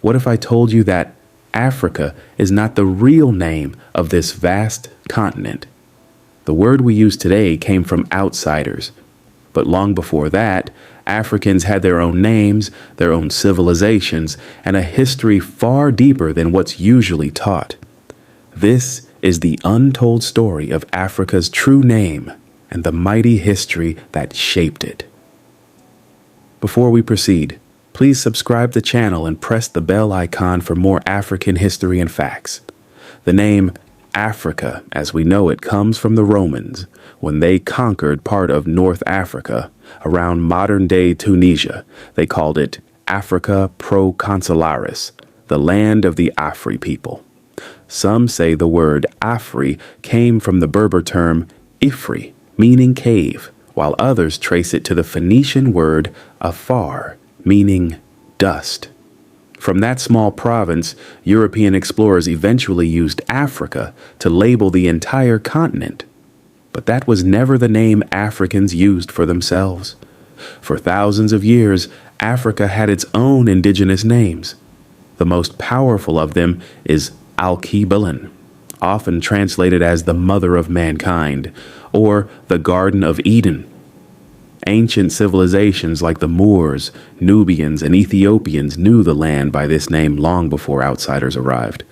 What if I told you that Africa is not the real name of this vast continent? The word we use today came from outsiders, but long before that, Africans had their own names, their own civilizations, and a history far deeper than what's usually taught. This is the untold story of Africa's true name and the mighty history that shaped it. Before we proceed, please subscribe to the channel and press the bell icon for more African history and facts. The name Africa, as we know it, comes from the Romans when they conquered part of North Africa around modern-day Tunisia. They called it Africa Proconsularis, the land of the Afri people. Some say the word Afri came from the Berber term Ifri, meaning cave, while others trace it to the Phoenician word afar, meaning dust. From that small province, European explorers eventually used Africa to label the entire continent. But that was never the name Africans used for themselves. For thousands of years, Africa had its own indigenous names. The most powerful of them is Alkebulan, often translated as the mother of mankind, or the Garden of Eden. Ancient civilizations like the Moors, Nubians, and Ethiopians knew the land by this name long before outsiders arrived.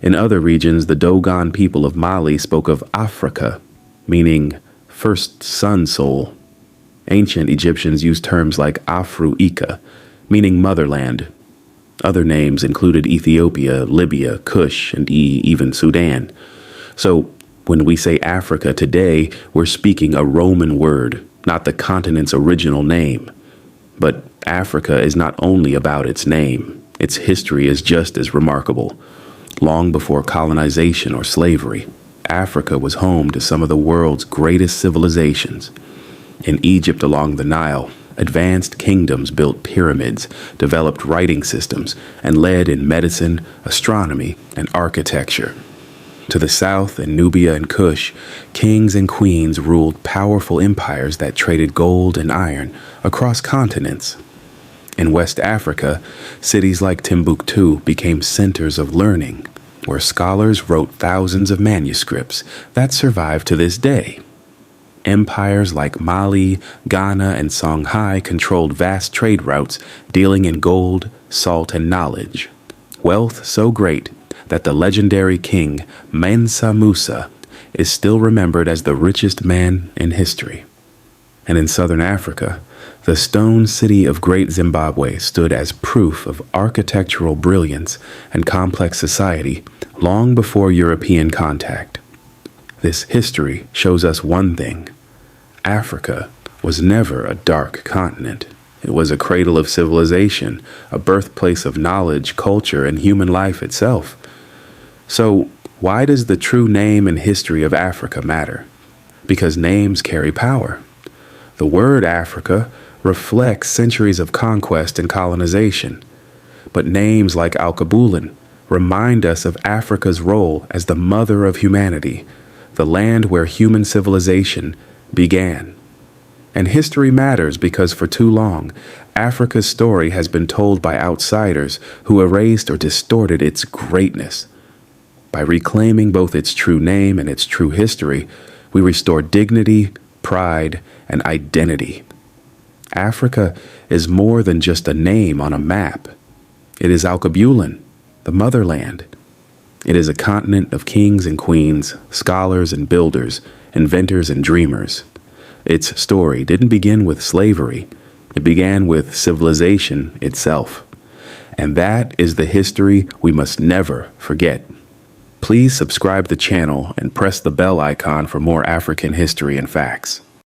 In other regions, the Dogon people of Mali spoke of Africa, meaning first sun soul. Ancient Egyptians used terms like Afru-Ika, meaning motherland. Other names included Ethiopia, Libya, Kush, and even Sudan. So when we say Africa today, we're speaking a Roman word, not the continent's original name. But Africa is not only about its name. Its history is just as remarkable. Long before colonization or slavery, Africa was home to some of the world's greatest civilizations. In Egypt along the Nile, advanced kingdoms built pyramids, developed writing systems, and led in medicine, astronomy, and architecture. To the south, in Nubia and Kush, kings and queens ruled powerful empires that traded gold and iron across continents. In West Africa, cities like Timbuktu became centers of learning, where scholars wrote thousands of manuscripts that survive to this day. Empires like Mali, Ghana, and Songhai controlled vast trade routes dealing in gold, salt, and knowledge. Wealth so great that the legendary king Mansa Musa is still remembered as the richest man in history. And in southern Africa, the stone city of Great Zimbabwe stood as proof of architectural brilliance and complex society long before European contact. This history shows us one thing: Africa was never a dark continent. It was a cradle of civilization, a birthplace of knowledge, culture, and human life itself. So, why does the true name and history of Africa matter? Because names carry power. The word Africa reflects centuries of conquest and colonization. But names like Alkebulan remind us of Africa's role as the mother of humanity, the land where human civilization began. And history matters because for too long, Africa's story has been told by outsiders who erased or distorted its greatness. By reclaiming both its true name and its true history, we restore dignity, pride, and identity. Africa is more than just a name on a map. It is Alkebulan, the motherland. It is a continent of kings and queens, scholars and builders, inventors and dreamers. Its story didn't begin with slavery. It began with civilization itself. And that is the history we must never forget. Please subscribe to the channel and press the bell icon for more African history and facts.